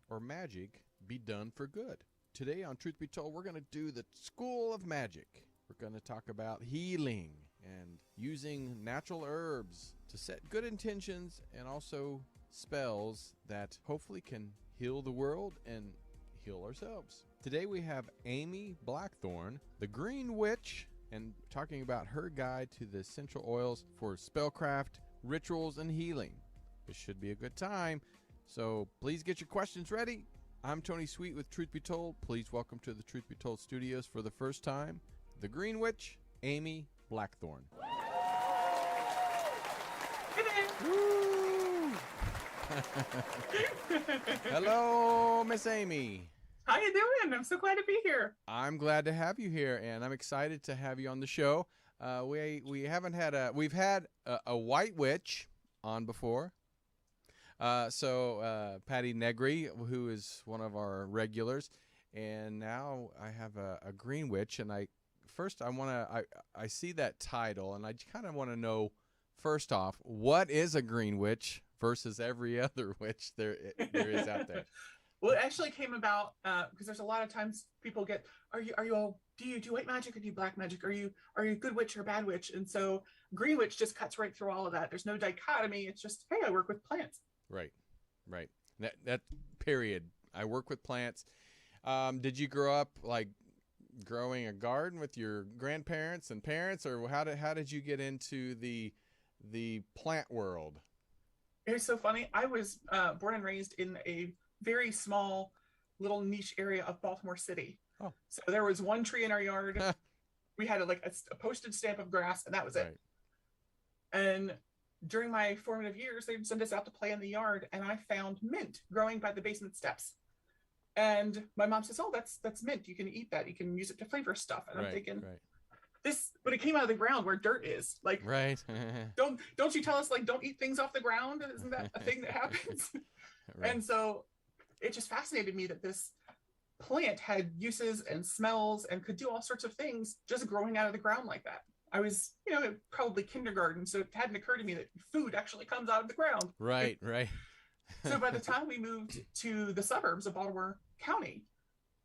or magic be done for good? Today on Truth Be Told, we're going to do the School of Magic. We're going to talk about healing and using natural herbs to set good intentions and also spells that hopefully can heal the world and heal ourselves. Today we have Amy Blackthorn, the Green Witch, and talking about her guide to the essential oils for spellcraft, rituals, and healing. This should be a good time, so please get your questions ready. I'm Tony Sweet with Truth Be Told. Please welcome to the Truth Be Told studios for the first time, the Green Witch, Amy Blackthorn. Woo! Hello, Miss Amy. How you doing? I'm so glad to be here. I'm glad to have you here, and I'm excited to have you on the show. We've had a white witch on before. Patty Negri, who is one of our regulars, and now I have a green witch, and I see that title, and I kind of want to know, first off, what is a green witch versus every other witch there is out there? Well, it actually came about because there's a lot of times people get, do you do white magic or do you black magic? Are you a good witch or a bad witch? And so green witch just cuts right through all of that. There's no dichotomy. It's just, hey, I work with plants. Right. That period. I work with plants. Did you grow up like growing a garden with your grandparents and parents, or how did you get into the plant world? It's so funny. I was born and raised in a very small little niche area of Baltimore City. Oh. So there was one tree in our yard. We had a postage stamp of grass, and that was it. And during my formative years, they'd send us out to play in the yard, and I found mint growing by the basement steps. And my mom says, "Oh, that's mint. You can eat that. You can use it to flavor stuff." And I'm thinking, this, but it came out of the ground where dirt is. Like, right. don't you tell us, like, don't eat things off the ground? Isn't that a thing that happens? Right. And so it just fascinated me that this plant had uses and smells and could do all sorts of things just growing out of the ground like that. I was, probably kindergarten, so it hadn't occurred to me that food actually comes out of the ground. Right. So by the time we moved to the suburbs of Baltimore County,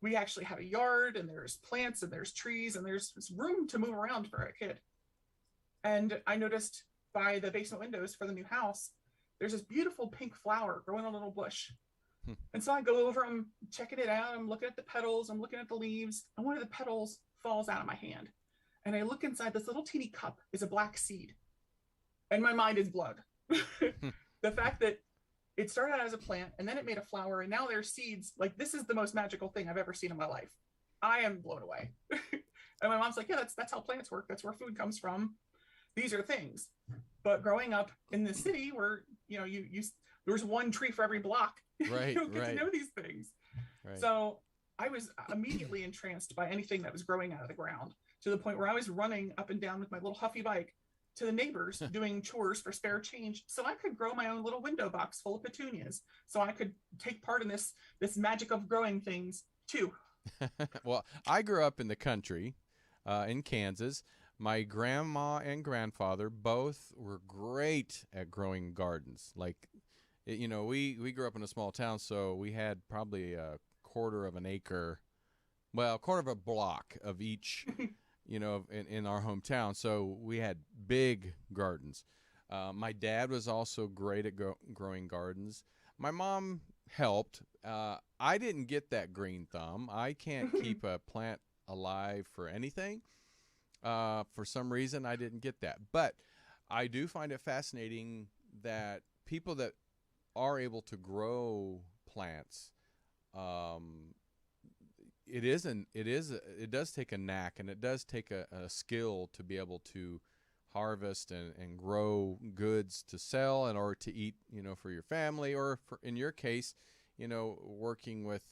we actually had a yard, and there's plants and there's trees and there's room to move around for a kid. And I noticed by the basement windows for the new house, there's this beautiful pink flower growing on a little bush. And so I go over, I'm checking it out, I'm looking at the petals, I'm looking at the leaves, and one of the petals falls out of my hand. And I look inside, this little teeny cup is a black seed. And my mind is blown. The fact that it started out as a plant, and then it made a flower, and now there's seeds. Like, this is the most magical thing I've ever seen in my life. I am blown away. And my mom's like, yeah, that's how plants work. That's where food comes from. These are things. But growing up in the city where, there's one tree for every block, right, you don't get to know these things. Right. So I was immediately entranced by anything that was growing out of the ground, to the point where I was running up and down with my little Huffy bike to the neighbors doing chores for spare change, so I could grow my own little window box full of petunias, so I could take part in this magic of growing things too. Well, I grew up in the country, in Kansas. My grandma and grandfather both were great at growing gardens. Like, we grew up in a small town, so we had probably a quarter of a block of each, in our hometown. So we had big gardens. My dad was also great at growing gardens. My mom helped. I didn't get that green thumb. I can't keep a plant alive for anything. For some reason, I didn't get that. But I do find it fascinating that people that are able to grow plants, it does take a knack, and it does take a skill to be able to harvest and grow goods to sell and or to eat, for your family, or in your case, working with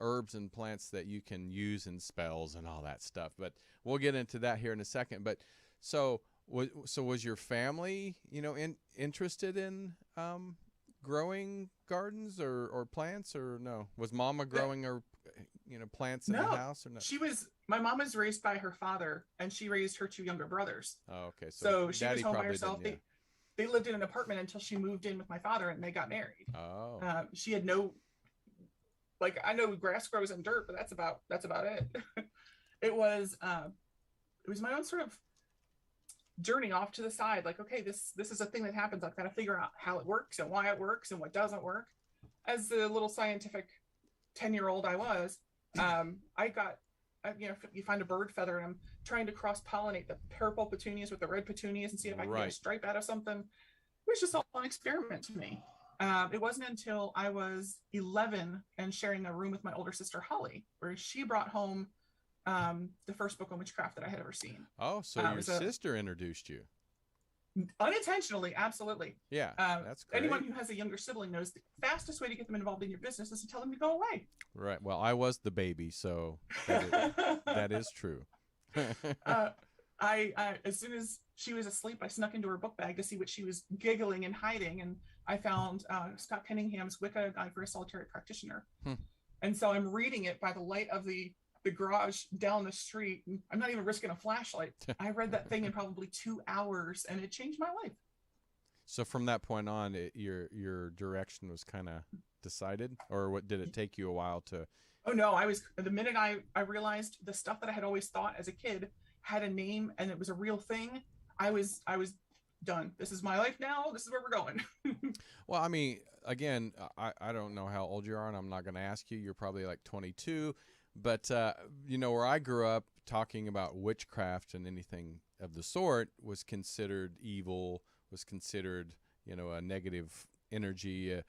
herbs and plants that you can use in spells and all that stuff. But we'll get into that here in a second. But so was your family, interested in growing gardens or plants, or no? Was Mama growing her plants in the house, or no? My mom was raised by her father, and she raised her two younger brothers. Oh, okay. So she was home by herself. They lived in an apartment until she moved in with my father, and they got married. Oh. She had no like I know grass grows in dirt, but that's about it. It was my own sort of journey off to the side. Like, okay, this is a thing that happens. I've got to figure out how it works and why it works and what doesn't work. As the little scientific 10-year-old I was, you find a bird feather and I'm trying to cross pollinate the purple petunias with the red petunias and see if I can get a stripe out of something. It was just all an experiment to me. It wasn't until I was 11 and sharing a room with my older sister Holly, where she brought home the first book on witchcraft that I had ever seen. Oh, so your sister introduced you? Unintentionally, absolutely. Yeah, that's great. Anyone who has a younger sibling knows the fastest way to get them involved in your business is to tell them to go away. Right. Well, I was the baby, so that is true. I as soon as she was asleep, I snuck into her book bag to see what she was giggling and hiding, and I found Scott Cunningham's Wicca Guide for a Solitary Practitioner. And so I'm reading it by the light of the garage down the street. I'm not even risking a flashlight. I read that thing in probably 2 hours, and it changed my life. So from that point on, your direction was kind of decided, or what, did it take you a while to? Oh no, the minute I realized the stuff that I had always thought as a kid had a name and it was a real thing, I was done. This is my life now. This is where we're going. Well, I mean, again, I don't know how old you are, and I'm not going to ask you. You're probably like 22. But, where I grew up, talking about witchcraft and anything of the sort was considered evil, was considered, a negative energy,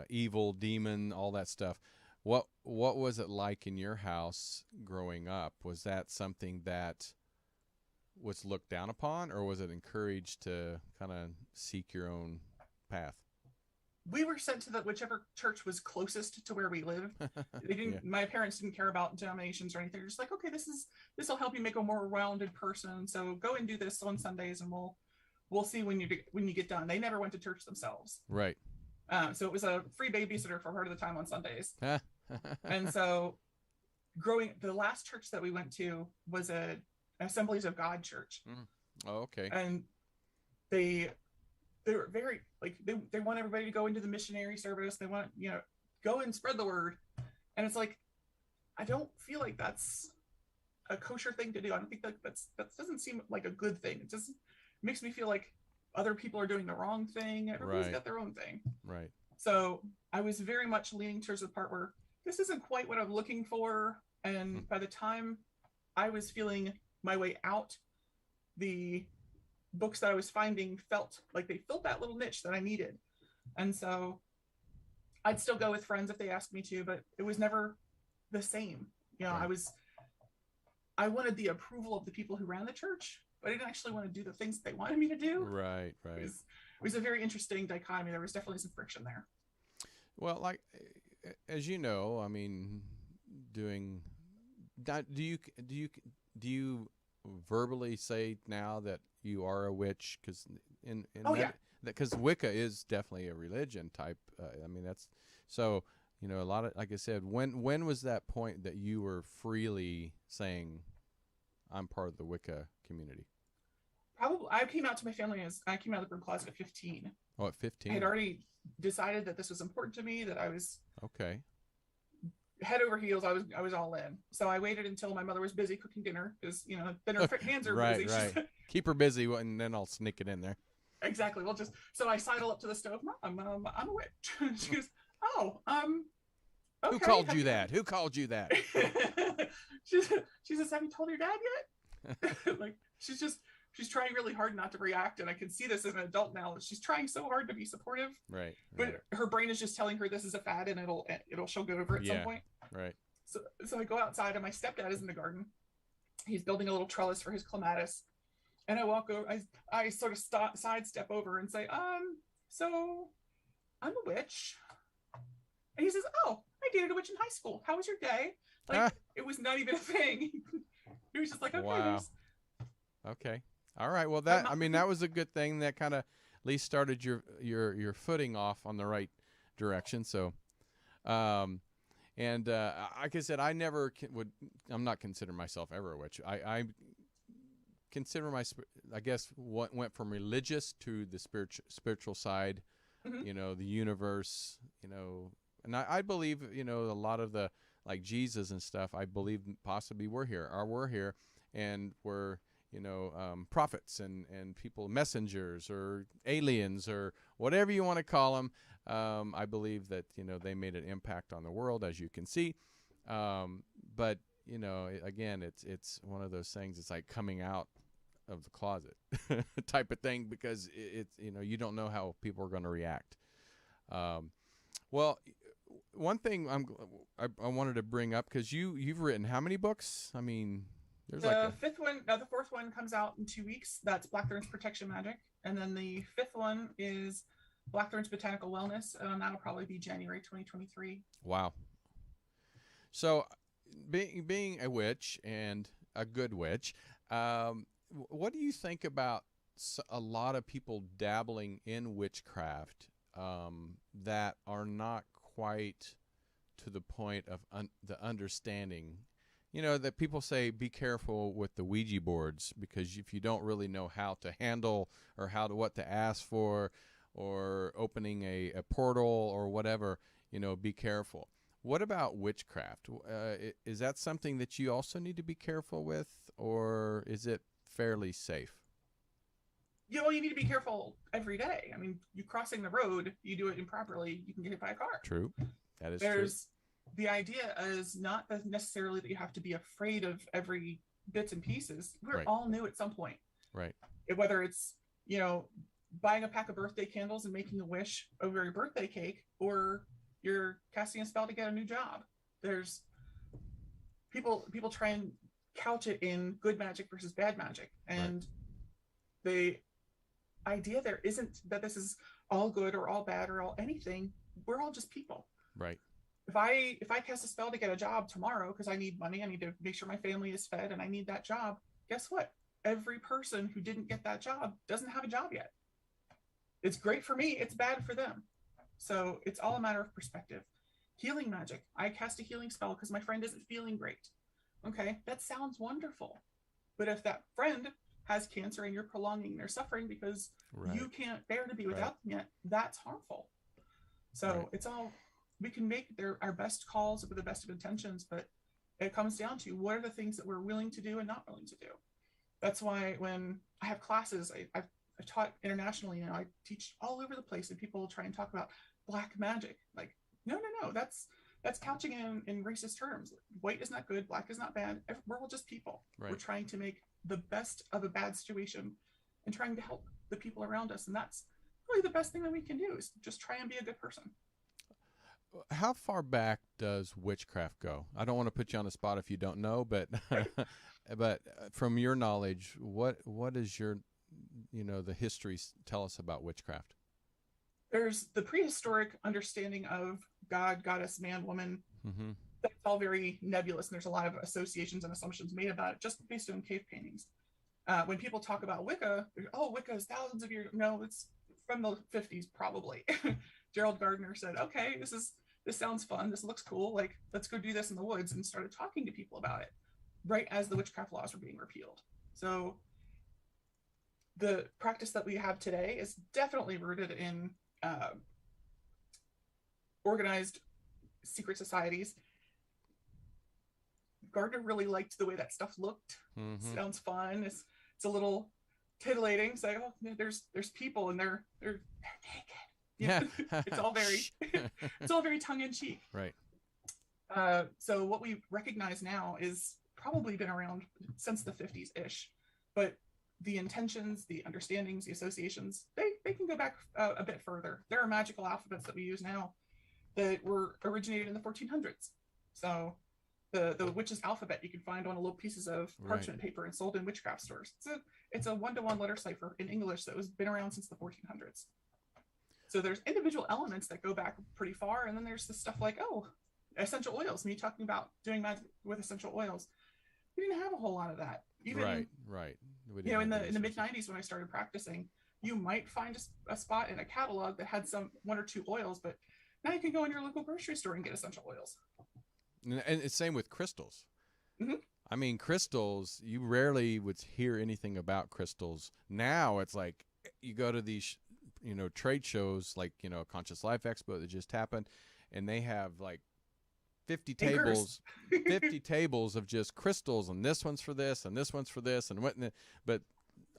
evil, demon, all that stuff. What was it like in your house growing up? Was that something that was looked down upon, or was it encouraged to kind of seek your own path? We were sent to whichever church was closest to where we lived. They didn't. Yeah. My parents didn't care about denominations or anything. They're just like, okay, this will help you make a more rounded person. So go and do this on Sundays, and we'll see when you get done. They never went to church themselves. Right. So it was a free babysitter for part of the time on Sundays. And so, the last church that we went to was a Assemblies of God church. Oh, okay. And they were very they want everybody to go into the missionary service. They want, go and spread the word. And it's like, I don't feel like that's a kosher thing to do. I don't think that doesn't seem like a good thing. It just makes me feel like other people are doing the wrong thing. Everybody's got their own thing. Right. So I was very much leaning towards the part where this isn't quite what I'm looking for. And by the time I was feeling my way out, the books that I was finding felt like they filled that little niche that I needed. And so I'd still go with friends if they asked me to, but it was never the same. Right. I wanted the approval of the people who ran the church, but I didn't actually want to do the things that they wanted me to do. Right. It was a very interesting dichotomy. There was definitely some friction there. Well, like, as you know, I mean, do you verbally say now that you are a witch? Because because Wicca is definitely a religion type. I mean, that's so, a lot of, like I said, when was that point that you were freely saying, I'm part of the Wicca community? Probably, I came out to my family I came out of the broom closet at 15. Oh, at 15. I had already decided that this was important to me, that I was okay. Head over heels. I was all in. So I waited until my mother was busy cooking dinner, because then her hands are busy. Right. Keep her busy, and then I'll sneak it in there. Exactly. Well, so I sidle up to the stove. Mom, I'm a witch. She goes, oh, okay. Who called you that? Who called you that? she says, have you told your dad yet? Like, she's trying really hard not to react, and I can see this as an adult now. She's trying so hard to be supportive. Right. But her brain is just telling her this is a fad, and she'll get over it at some point. Right. So I go outside, and my stepdad is in the garden. He's building a little trellis for his clematis. And I walk over, I sort of sidestep over and say, so I'm a witch. And he says, oh, I dated a witch in high school. How was your day? Like, it was not even a thing. He was just like, okay. Wow. Okay. All right. Well, that was a good thing. That kind of at least started your footing off on the right direction. So, like I said, I'm not considering myself ever a witch. I consider I guess what went from religious to the spiritual side, the universe, And I believe, you know, a lot of the, like Jesus and stuff, I believe possibly we're here, and we're, you know, prophets and people, messengers or aliens or whatever you want to call them. I believe that, you know, they made an impact on the world, as you can see. But, you know, again, it's one of those things. It's like coming out of the closet type of thing, because it's, you know, you don't know how people are going to react. Well, one thing I wanted to bring up, because you've written how many books? I mean, there's the fourth one comes out in 2 weeks. That's Blackthorne's Protection Magic, and then the fifth one is Blackthorne's Botanical Wellness. That'll probably be January 2023. Wow. So, being a witch, and a good witch, what do you think about a lot of people dabbling in witchcraft that are not quite to the point of the understanding? You know, that people say, be careful with the Ouija boards, because if you don't really know how to handle, or what to ask for, or opening a portal or whatever, you know, be careful. What about witchcraft? Is that something that you also need to be careful with, or is it fairly safe? You need to be careful every day. I mean, you crossing the road, you do it improperly, you can get hit by a car. True. That is true. The idea is not that necessarily that you have to be afraid of every bits and pieces. We're all new at some point. Right. Whether it's, you know, buying a pack of birthday candles and making a wish over your birthday cake, or you're casting a spell to get a new job. There's people try and couch it in good magic versus bad magic. And the idea there isn't that this is all good or all bad or all anything. We're all just people. Right. If I cast a spell to get a job tomorrow because I need money, I need to make sure my family is fed, and I need that job, guess what? Every person who didn't get that job doesn't have a job yet. It's great for me, it's bad for them. So it's all a matter of perspective. Healing magic. I cast a healing spell because my friend isn't feeling great. Okay, that sounds wonderful. But if that friend has cancer and you're prolonging their suffering because you can't bear to be without them yet, that's harmful. So it's all, we can make our best calls with the best of intentions, but it comes down to what are the things that we're willing to do and not willing to do. That's why when I have classes, I've taught internationally, you know, I teach all over the place, and people try and talk about black magic. Like, no, that's couching in racist terms. White is not good, black is not bad. We're all just people. We're trying to make the best of a bad situation and trying to help the people around us. And that's really the best thing that we can do, is just try and be a good person. How far back does witchcraft go? I don't want to put you on the spot if you don't know, but but from your knowledge, what is your, you know, the history tell us about witchcraft? There's the prehistoric understanding of God, goddess, man, woman. Mm-hmm. That's all very nebulous, and there's a lot of associations and assumptions made about it just based on cave paintings. When people talk about Wicca, Wicca is thousands of years. No, it's from the 50s probably. Gerald Gardner said, okay, this sounds fun. This looks cool. Like, let's go do this in the woods, and started talking to people about it right as the witchcraft laws were being repealed. So the practice that we have today is definitely rooted in organized secret societies. Gardner really liked the way that stuff looked. Mm-hmm. Sounds fun. It's a little titillating. Say, there's people, and they're naked. Yeah, it's all very tongue in cheek. Right. So what we recognize now is probably been around since the 50s ish, but the intentions, the understandings, the associations, they can go back a bit further. There are magical alphabets that we use now that were originated in the 1400s. So the witch's alphabet you can find on little pieces of parchment paper and sold in witchcraft stores. It's a one-to-one letter cipher in English that was been around since the 1400s. So there's individual elements that go back pretty far, and then there's the stuff like, essential oils. Me talking about doing magic with essential oils. We didn't have a whole lot of that. Even, right. You know, in the mid 90s when I started practicing, you might find a spot in a catalog that had one or two oils, but now you can go in your local grocery store and get essential oils. And it's same with crystals. Mm-hmm. I mean, crystals, you rarely would hear anything about crystals. Now it's like you go to these, you know, trade shows like, you know, Conscious Life Expo that just happened, and they have like 50 Acres. tables, 50 tables of just crystals, and this one's for this, and this one's for this, and what. But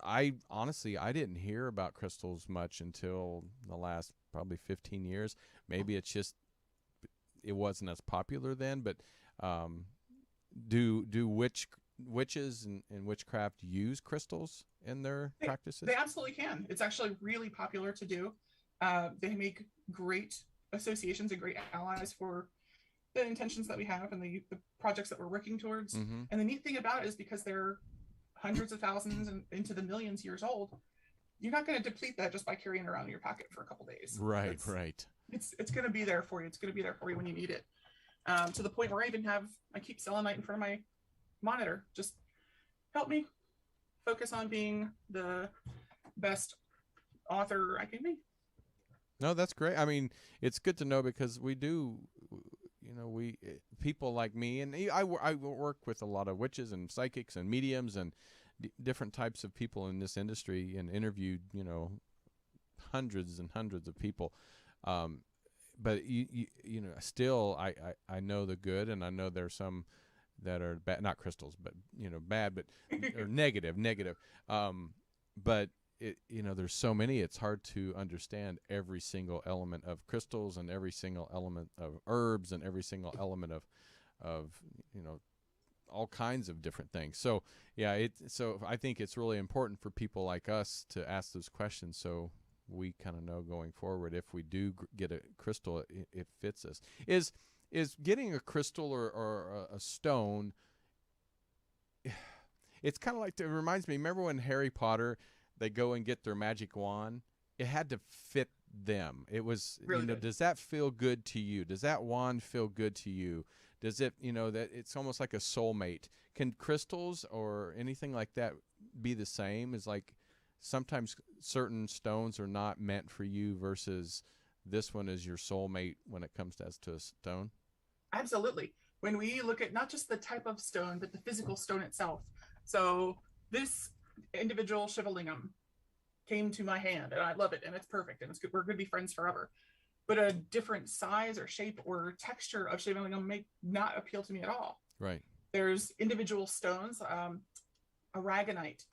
I honestly, I didn't hear about crystals much until the last probably 15 years. Maybe it's just it wasn't as popular then. But do witches and witchcraft use crystals in their practices? They absolutely can. It's actually really popular to do. They make great associations and great allies for the intentions that we have and the projects that we're working towards. Mm-hmm. And the neat thing about it is because they're hundreds of thousands and into the millions years old, you're not going to deplete that just by carrying it around in your pocket for a couple days. Right. It's going to be there for you. It's going to be there for you when you need it. To the point where I keep selenite in front of my monitor. Just help me focus on being the best author I can be. No, that's great. I mean, it's good to know because we do, people like me, and I work with a lot of witches and psychics and mediums and different types of people in this industry, and interviewed, hundreds and hundreds of people. But still, I know the good, and I know there's some that are bad, not crystals, but bad, but or negative. But there's so many, it's hard to understand every single element of crystals and every single element of herbs and every single element of all kinds of different things. So yeah, so I think it's really important for people like us to ask those questions, so we kind of know going forward if we do get a crystal, it fits us. Is getting a crystal or a stone, it's kind of like, it reminds me, remember when Harry Potter, they go and get their magic wand? It had to fit them. It was, really good. Does that feel good to you? Does that wand feel good to you? Does it, that it's almost like a soulmate? Can crystals or anything like that be the same? Is like sometimes certain stones are not meant for you versus this one is your soulmate when it comes to a stone? Absolutely. When we look at not just the type of stone, but the physical stone itself. So this individual Shivalingam came to my hand, and I love it, and it's perfect, and it's good. We're going to be friends forever. But a different size or shape or texture of Shivalingam may not appeal to me at all. Right. There's individual stones, aragonite.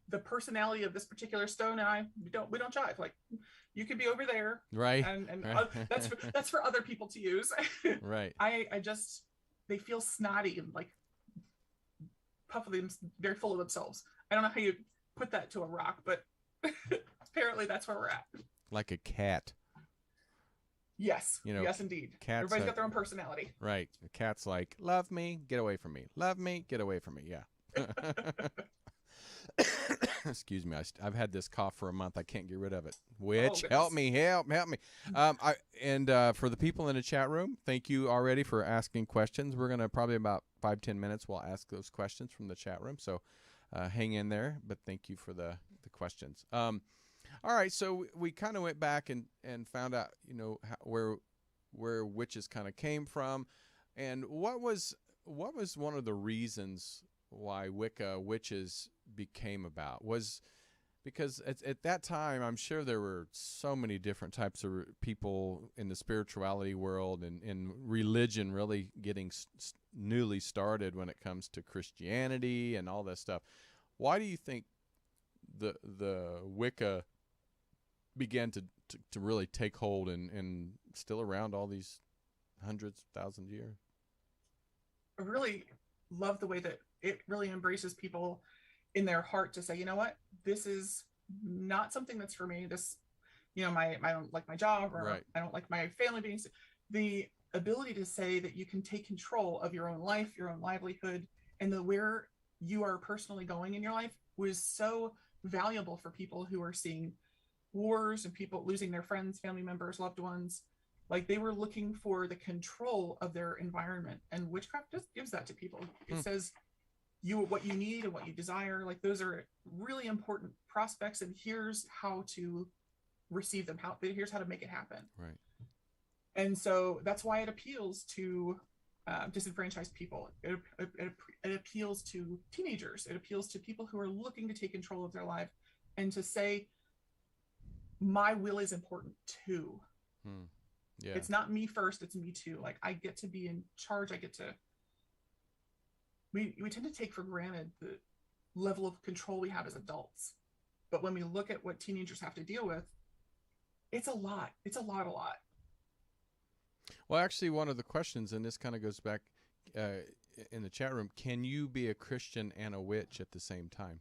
The personality of this particular stone and we don't jive. Like, you could be over there, right? And right. that's for other people to use. Right. I just, they feel snotty and like puffy, very full of themselves. I don't know how you put that to a rock, but apparently that's where we're at. Like a cat. Yes. Yes, indeed. Everybody's got their own personality. Right. The cat's like, love me, get away from me. Love me, get away from me. Yeah. Excuse me. I've had this cough for a month. I can't get rid of it. Witch, help me. For the people in the chat room, thank you already for asking questions. We're going to probably about 5-10 minutes. We'll ask those questions from the chat room. So hang in there. But thank you for the questions. All right. So we kind of went back and found out, where witches kind of came from, and what was one of the reasons why Wicca witches became about? Was because at that time, I'm sure there were so many different types of people in the spirituality world and religion really getting newly started when it comes to Christianity and all that stuff. Why do you think the Wicca began to really take hold and still around all these hundreds, thousands of years? I really love the way that it really embraces people in their heart to say, you know what, this is not something that's for me. This, I don't like my job, or right. I don't like my family being. The ability to say that you can take control of your own life, your own livelihood, and where you are personally going in your life was so valuable for people who are seeing wars and people losing their friends, family members, loved ones. Like, they were looking for the control of their environment, and witchcraft just gives that to people. It says what you need and what you desire. Like, those are really important prospects, and here's how to receive them. Here's how to make it happen. Right. And so that's why it appeals to disenfranchised people. It appeals to teenagers. It appeals to people who are looking to take control of their life and to say, my will is important too. Yeah. It's not me first, it's me too. Like, I get to be in charge. We tend to take for granted the level of control we have as adults. But when we look at what teenagers have to deal with, it's a lot. It's a lot. Well, actually, one of the questions, and this kind of goes back in the chat room, can you be a Christian and a witch at the same time?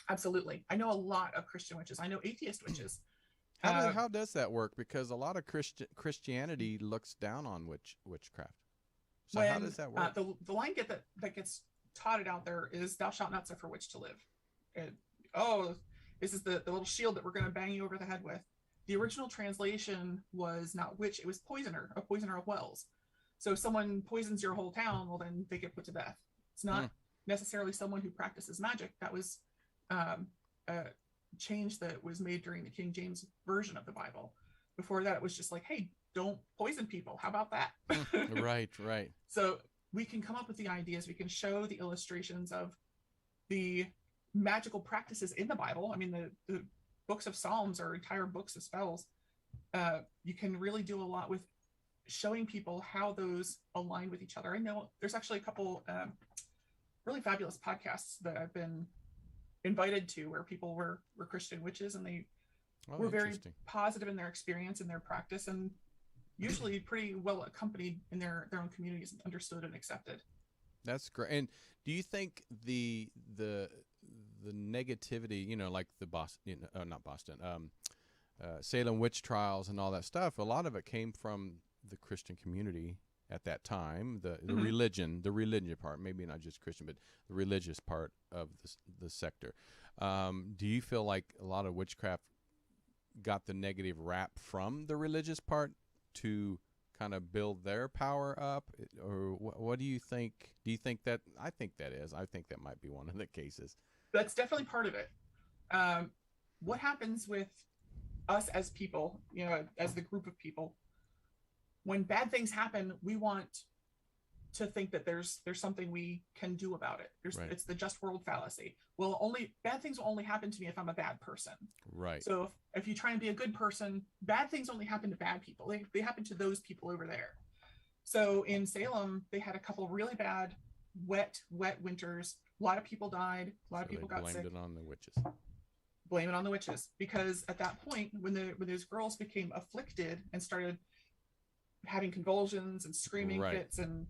Absolutely. I know a lot of Christian witches. I know atheist witches. How does that work? Because a lot of Christianity looks down on witchcraft. So how does that work? The line that gets taught out there is, "Thou shalt not suffer witch to live." This is the little shield that we're going to bang you over the head with. The original translation was not witch, it was poisoner, a poisoner of wells. So if someone poisons your whole town, well, then they get put to death. It's not necessarily someone who practices magic. That was a change that was made during the King James version of the Bible. Before that, it was just like, hey, don't poison people. How about that? Right. So we can come up with the ideas. We can show the illustrations of the magical practices in the Bible. I mean, the books of Psalms are entire books of spells. You can really do a lot with showing people how those align with each other. I know there's actually a couple really fabulous podcasts that I've been invited to where people were Christian witches, and they were very positive in their experience and their practice, and usually pretty well accompanied in their own communities, and understood and accepted. That's great. And do you think the negativity, like the Salem witch trials and all that stuff, a lot of it came from the Christian community at that time, the religion part, maybe not just Christian, but the religious part of the sector. Do you feel like a lot of witchcraft got the negative rap from the religious part to kind of build their power up, or what do you think? Do you think that? I think that might be one of the cases. That's definitely part of it. What happens with us as people, as the group of people, when bad things happen, we want to think that there's something we can do about it. Right. It's the just world fallacy. Bad things will only happen to me if I'm a bad person. Right. So if you try and be a good person, bad things only happen to bad people. They happen to those people over there. So in Salem, they had a couple really bad, wet winters. A lot of people died. A lot of people got sick. Blamed it on the witches. Blame it on the witches, because at that point, when those girls became afflicted and started having convulsions and screaming fits, and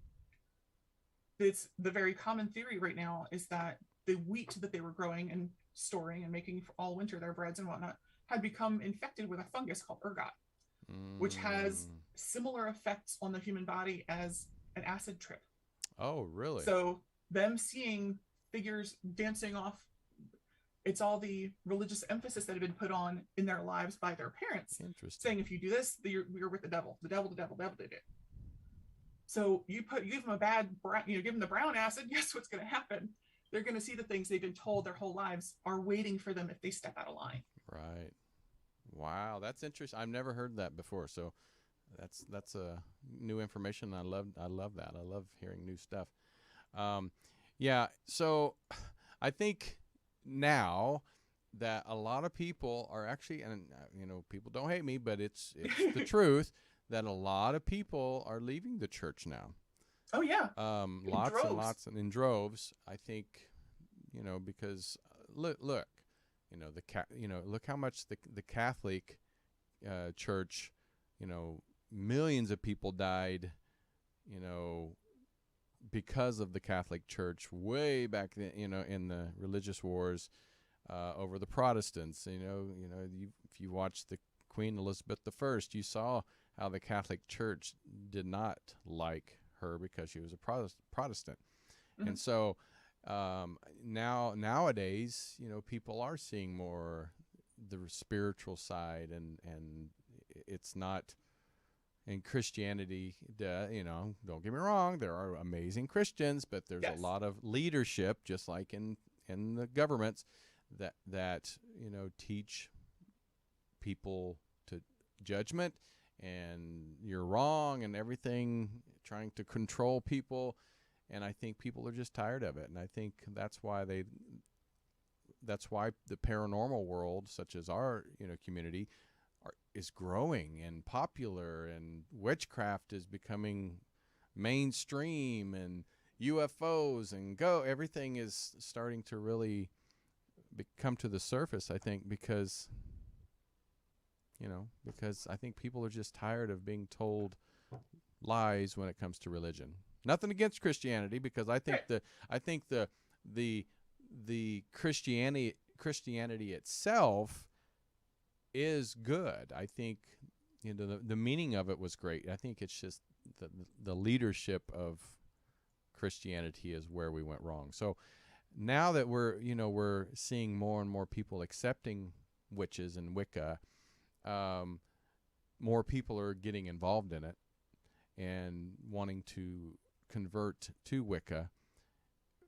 it's the very common theory right now is that the wheat that they were growing and storing and making for all winter, their breads and whatnot, had become infected with a fungus called ergot, which has similar effects on the human body as an acid trip. Oh, really? So them seeing figures dancing off, it's all the religious emphasis that had been put on in their lives by their parents. Interesting. Saying if you do this, you're with the devil. The devil did it. So you give them give them the brown acid. Guess what's going to happen? They're going to see the things they've been told their whole lives are waiting for them if they step out of line. Right. Wow, that's interesting. I've never heard that before. So that's a new information. I love that. I love hearing new stuff. Yeah. So I think now that a lot of people are actually, and people don't hate me, but it's the truth, that a lot of people are leaving the church now. Oh yeah. Lots and in droves. I think, because look, look how much the Catholic Church, millions of people died, because of the Catholic Church way back then, in the religious wars over the Protestants. If you watched the Queen Elizabeth I, you saw how the Catholic Church did not like her because she was a Protestant. Mm-hmm. And so nowadays, people are seeing more the spiritual side, and it's not in Christianity. Don't get me wrong, there are amazing Christians, but there's a lot of leadership, just like in the governments, that teach people to judgment, and you're wrong and everything, trying to control people. And I think people are just tired of it. And I think that's why the paranormal world, such as our community, is growing and popular, and witchcraft is becoming mainstream, and UFOs and everything is starting to really come to the surface, I think, because I think people are just tired of being told lies when it comes to religion. Nothing against Christianity, because I think the Christianity itself is good. I think the meaning of it was great. I think it's just the leadership of Christianity is where we went wrong. So now that we're seeing more and more people accepting witches and Wicca, more people are getting involved in it and wanting to convert to Wicca.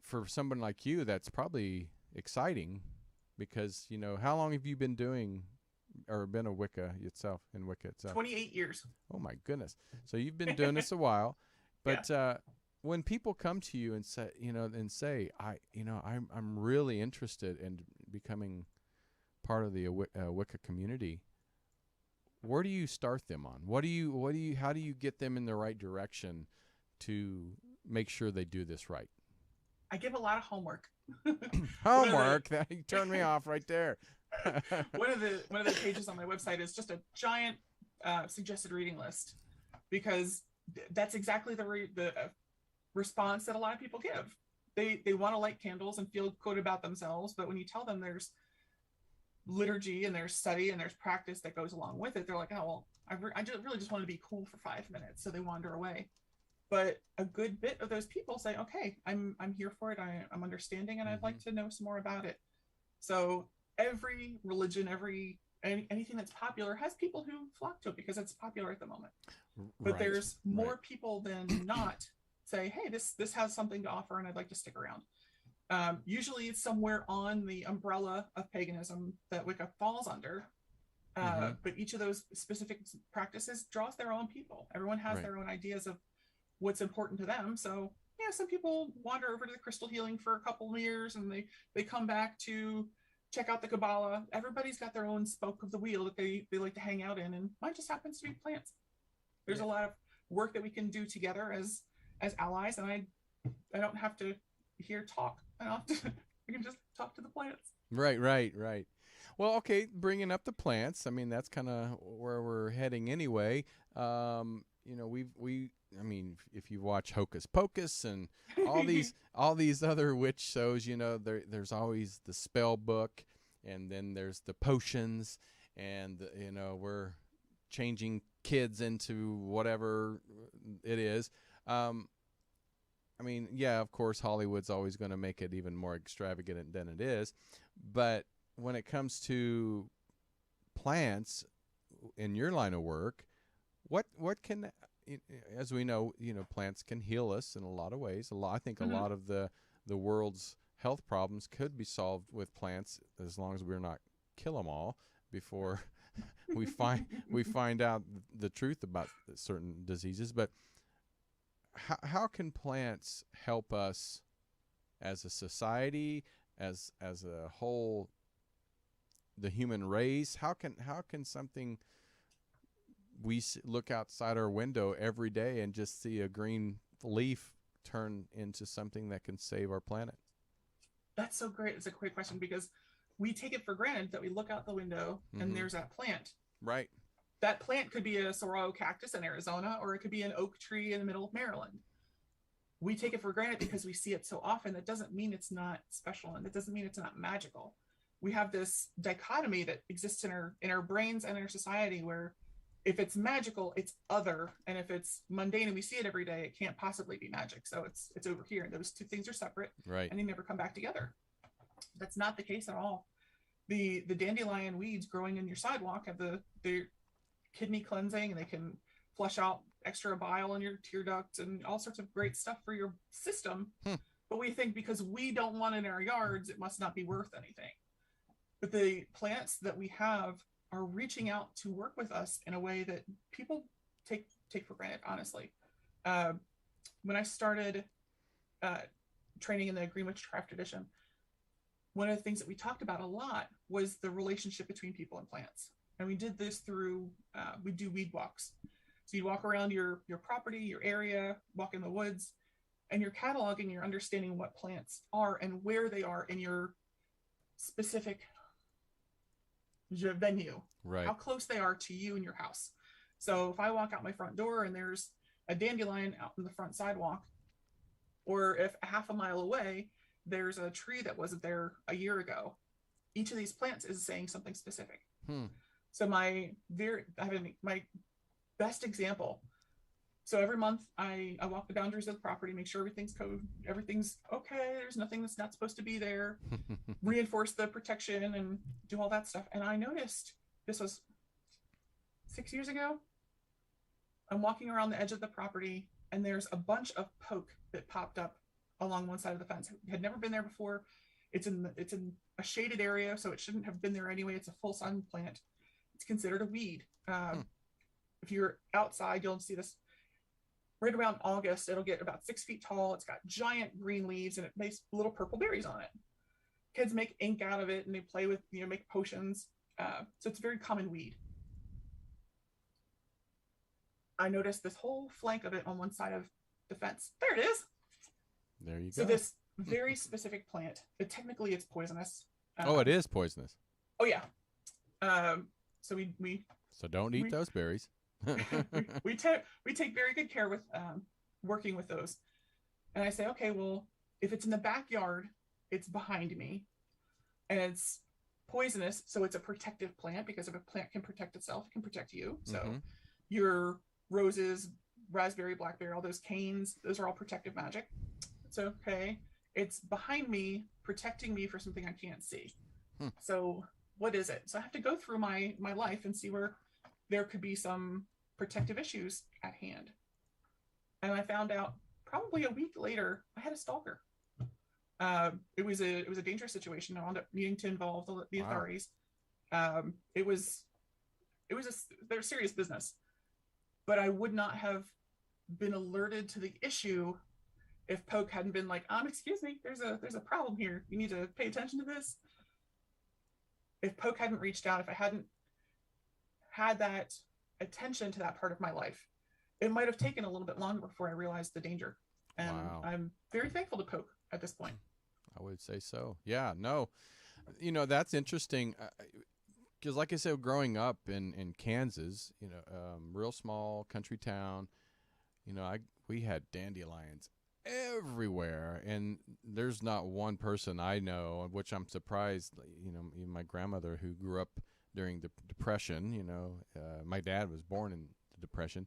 For someone like you, that's probably exciting, because how long have you been doing or been a Wicca itself, in Wicca itself? 28 years. Oh my goodness. So you've been doing this a while, but when people come to you and say, I'm really interested in becoming part of the Wicca community, where do you start them on? How do you get them in the right direction to make sure they do this right? I give a lot of homework. Homework? You turned me off right there. one of the pages on my website is just a giant suggested reading list, because that's exactly the response that a lot of people give. They want to light candles and feel good about themselves, but when you tell them there's liturgy and there's study and there's practice that goes along with it, they're like, oh, well, I just want to be cool for 5 minutes, so they wander away. But a good bit of those people say, okay, I'm here for it, I'm understanding, and I'd like to know some more about it. So every religion, anything that's popular has people who flock to it because it's popular at the moment. But there's more people than not say, hey, this has something to offer and I'd like to stick around. Usually it's somewhere on the umbrella of paganism that Wicca falls under. But each of those specific practices draws their own people. Everyone has their own ideas of what's important to them. So yeah, some people wander over to the crystal healing for a couple of years and they come back to check out the Kabbalah. Everybody's got their own spoke of the wheel that they like to hang out in, and mine just happens to be plants. There's a lot of work that we can do together as allies, and I don't have to hear talk. I can just talk to the plants. Right. Well, okay, bringing up the plants, I mean, that's kind of where we're heading anyway. I mean, if you watch Hocus Pocus and all these other witch shows, there's always the spell book, and then there's the potions, and we're changing kids into whatever it is. I mean, yeah, of course, Hollywood's always going to make it even more extravagant than it is, but when it comes to plants in your line of work, what can, as we know, plants can heal us in a lot of ways. I think a lot of the world's health problems could be solved with plants, as long as we're not kill them all before we find out the truth about certain diseases. But how can plants help us as a society, as a whole, the human race? How can something, we look outside our window every day and just see a green leaf turn into something that can save our planet? That's so great. It's a great question, because we take it for granted that we look out the window and there's that plant. Right. That plant could be a saguaro cactus in Arizona, or it could be an oak tree in the middle of Maryland. We take it for granted because we see it so often. That doesn't mean it's not special, and that doesn't mean it's not magical. We have this dichotomy that exists in our brains and in our society, where if it's magical, it's other, and if it's mundane and we see it every day, it can't possibly be magic. So it's over here, and those two things are separate, right? And they never come back together. That's not the case at all. The dandelion weeds growing in your sidewalk have the kidney cleansing, and they can flush out extra bile in your tear duct and all sorts of great stuff for your system. But we think because we don't want it in our yards, it must not be worth anything. But the plants that we have are reaching out to work with us in a way that people take for granted, honestly. When I started training in the Green Witchcraft tradition, one of the things that we talked about a lot was the relationship between people and plants. And we did this through, we do weed walks. So you walk around your property, your area, walk in the woods, and you're cataloging, you're understanding what plants are and where they are in your specific venue, Right. how close they are to you and your house. So if I walk out my front door and there's a dandelion out in the front sidewalk, or if a half a mile away there's a tree that wasn't there a year ago, each of these plants is saying something specific. So my best example. So every month I walk the boundaries of the property, make sure everything's okay. There's nothing that's not supposed to be there. Reinforce the protection and do all that stuff. And I noticed, this was 6 years ago, I'm walking around the edge of the property and there's a bunch of poke that popped up along one side of the fence. It had never been there before. It's in a shaded area, so it shouldn't have been there anyway. It's a full sun plant. It's considered a weed. If you're outside, you'll see this right around August. It'll get about 6 feet tall. It's got giant green leaves and it makes little purple berries on it. Kids make ink out of it and they play with, make potions. So it's a very common weed. I noticed this whole flank of it on one side of the fence. There it is. There you go. So this very specific plant, technically it's poisonous. It is poisonous. Oh yeah. So we So don't eat those berries. we take very good care with working with those. And I say, okay, well, if it's in the backyard, it's behind me, and it's poisonous, so it's a protective plant, because if a plant can protect itself, it can protect you. So your roses, raspberry, blackberry, all those canes, those are all protective magic. It's okay. It's behind me, protecting me for something I can't see. So what is it? So I have to go through my life and see where there could be some protective issues at hand. And I found out probably a week later, I had a stalker. It was a dangerous situation. I wound up needing to involve the authorities. They're serious business, but I would not have been alerted to the issue if Poke hadn't been like, excuse me, there's a problem here. You need to pay attention to this. If Poke hadn't reached out, if I hadn't had that attention to that part of my life, it might have taken a little bit longer before I realized the danger. And I'm very thankful to Poke at this point. I would say so. Yeah, no. That's interesting. Because like I said, growing up in Kansas, real small country town, we had dandelions everywhere, and there's not one person I know, which I'm surprised, even my grandmother, who grew up during the Depression, my dad was born in the Depression,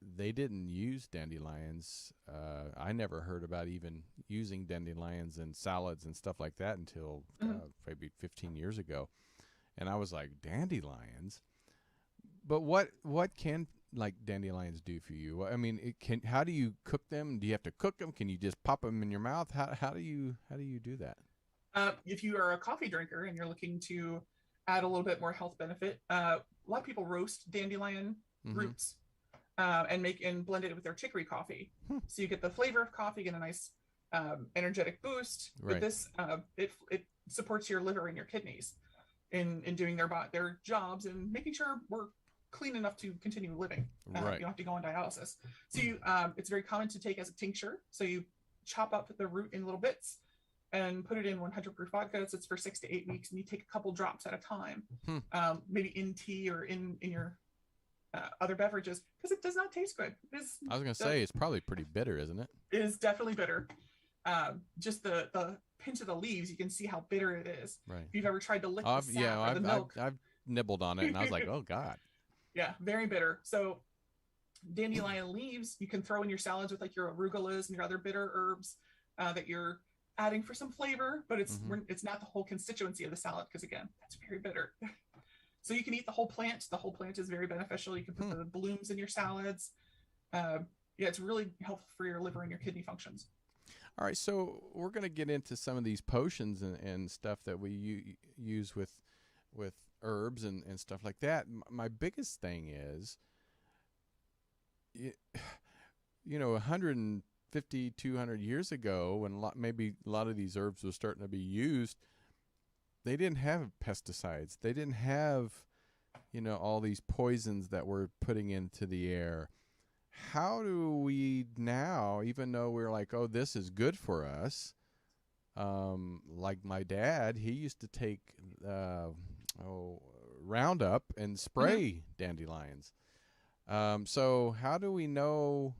they didn't use dandelions. I never heard about even using dandelions in salads and stuff like that until maybe 15 years ago. And I was like, dandelions? But what can dandelions do for you? I mean, how do you cook them? Do you have to cook them? Can you just pop them in your mouth? How do you do that? If you are a coffee drinker and you're looking to add a little bit more health benefit, a lot of people roast dandelion roots and blend it with their chicory coffee. So you get the flavor of coffee, get a nice energetic boost. Right. But this it supports your liver and your kidneys in doing their jobs and making sure we're clean enough to continue living. You don't have to go on dialysis. So it's very common to take as a tincture. So you chop up the root in little bits and put it in 100 proof vodka. So it's for 6 to 8 weeks, and you take a couple drops at a time, maybe in tea or in your other beverages, because it does not taste good. I was going to say, it's probably pretty bitter, isn't it? It is definitely bitter. Just the pinch of the leaves, you can see how bitter it is. Right. If you've ever tried to lick the sap or the milk. I've nibbled on it, and I was like, oh, God. Yeah, very bitter. So dandelion leaves you can throw in your salads with your arugulas and your other bitter herbs that you're adding for some flavor, but it's not the whole constituency of the salad, because again, that's very bitter. So you can eat the whole plant. The whole plant is very beneficial. You can put the blooms in your salads. It's really helpful for your liver and your kidney functions. All right, so we're going to get into some of these potions and stuff that we use with herbs and stuff like that. My biggest thing is, 150, 200 years ago, when maybe a lot of these herbs were starting to be used, they didn't have pesticides. They didn't have, all these poisons that we're putting into the air. How do we now, even though we're like, oh, this is good for us, like my dad, he used to take Roundup and spray dandelions. So how do we know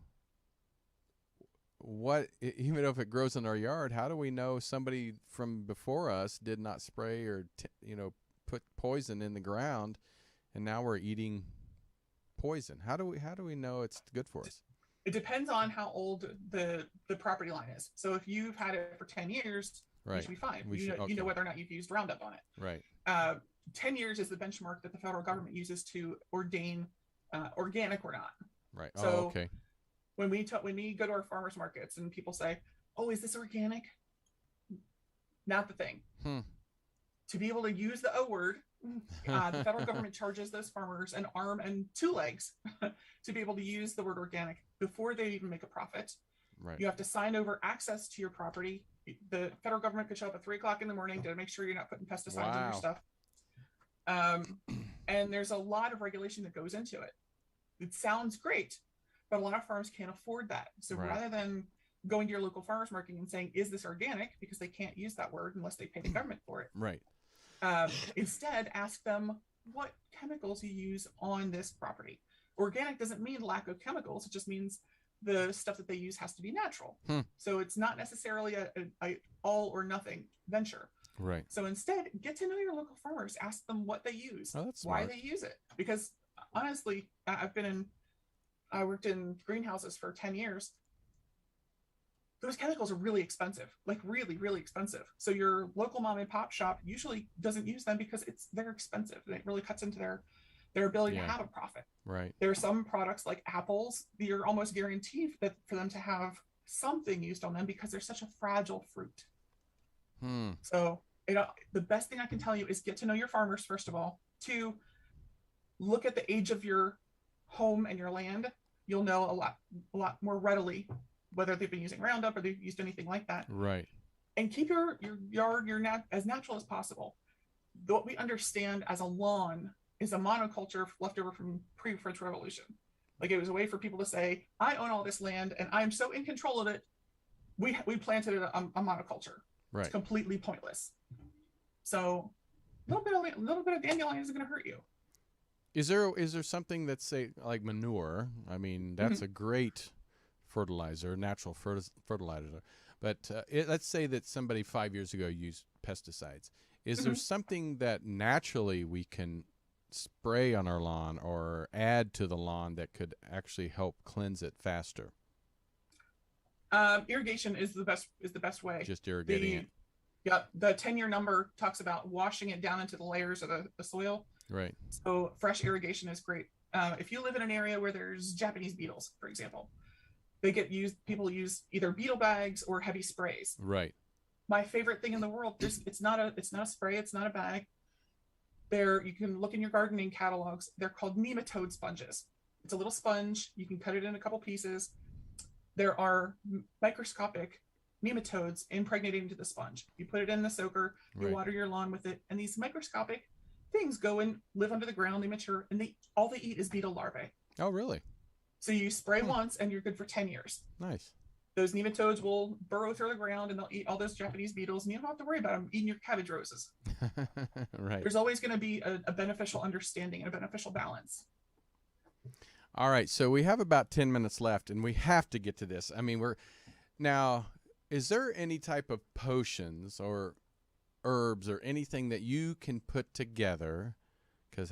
even if it grows in our yard, how do we know somebody from before us did not spray or, put poison in the ground, and now we're eating poison? How do we know it's good for us? It depends on how old the property line is. So if you've had it for 10 years, right, you should be fine. Okay. You know whether or not you've used Roundup on it. Right. 10 years is the benchmark that the federal government uses to ordain organic or not. Right. So okay. When we go to our farmers markets and people say, "Oh, is this organic?" Not the thing. To be able to use the O word, the federal government charges those farmers an arm and two legs to be able to use the word organic before they even make a profit. Right. You have to sign over access to your property. The federal government could show up at 3:00 in the morning to make sure you're not putting pesticides on your stuff. And there's a lot of regulation that goes into it. It sounds great, but a lot of farms can't afford that. So rather than going to your local farmers market and saying, "Is this organic?" because they can't use that word unless they pay the government for it. Right. Instead, ask them what chemicals you use on this property. Organic doesn't mean lack of chemicals. It just means the stuff that they use has to be natural. So it's not necessarily a all or nothing venture. Right. So instead, get to know your local farmers. Ask them what they use, why they use it. Because honestly, I worked in greenhouses for 10 years. Those chemicals are really expensive, like really, really expensive. So your local mom and pop shop usually doesn't use them because they're expensive. And it really cuts into their ability to have a profit. Right. There are some products like apples that you're almost guaranteed that for them to have something used on them because they're such a fragile fruit. So the best thing I can tell you is get to know your farmers, first of all. 2, look at the age of your home and your land. You'll know a lot more readily whether they've been using Roundup or they've used anything like that. Right. And keep your yard as natural as possible. What we understand as a lawn is a monoculture left over from pre-French Revolution. Like, it was a way for people to say, "I own all this land and I'm so in control of it. We planted it a monoculture." Right. It's completely pointless. So a little bit of dandelion isn't going to hurt you. Is there something that's, say, like manure? I mean, that's a great fertilizer, natural fertilizer. But let's say that somebody 5 years ago used pesticides. Is there something that naturally we can spray on our lawn or add to the lawn that could actually help cleanse it faster? Irrigation is the best way. Just irrigating it. Yeah, the 10-year number talks about washing it down into the layers of the soil. Right. So fresh irrigation is great. If you live in an area where there's Japanese beetles, for example, people use either beetle bags or heavy sprays. Right. My favorite thing in the world, it's not a spray, it's not a bag. You can look in your gardening catalogs. They're called nematode sponges. It's a little sponge. You can cut it in a couple pieces. There are microscopic nematodes impregnated into the sponge. You put it in the soaker, you water your lawn with it, and these microscopic things go and live under the ground, they mature, and all they eat is beetle larvae. Oh, really? So you spray once and you're good for 10 years. Nice. Those nematodes will burrow through the ground and they'll eat all those Japanese beetles, and you don't have to worry about them eating your cabbage roses. Right. There's always going to be a beneficial understanding and a beneficial balance. All right, so we have about 10 minutes left, and we have to get to this. I mean, is there any type of potions or herbs or anything that you can put together, because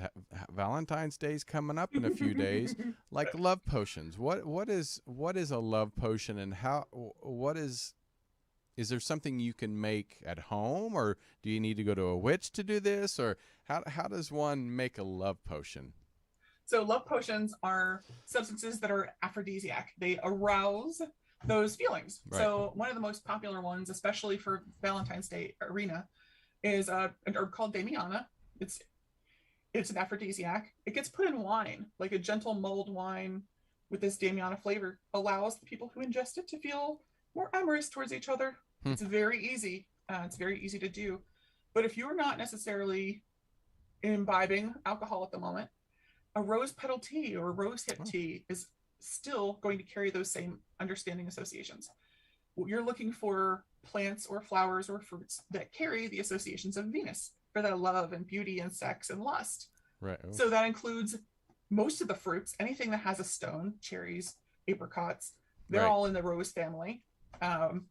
Valentine's Day is coming up in a few days, like love potions? What is a love potion, and is there something you can make at home, or do you need to go to a witch to do this, or how does one make a love potion? So love potions are substances that are aphrodisiac. They arouse those feelings. Right. So one of the most popular ones, especially for Valentine's Day arena, is an herb called Damiana. It's an aphrodisiac. It gets put in wine, like a gentle mulled wine with this Damiana flavor, allows the people who ingest it to feel more amorous towards each other. It's very easy. It's very easy to do. But if you're not necessarily imbibing alcohol at the moment, a rose petal tea or rose hip tea is still going to carry those same understanding associations. You're looking for plants or flowers or fruits that carry the associations of Venus for that love and beauty and sex and lust. Right. So that includes most of the fruits, anything that has a stone, cherries, apricots, they're all in the rose family.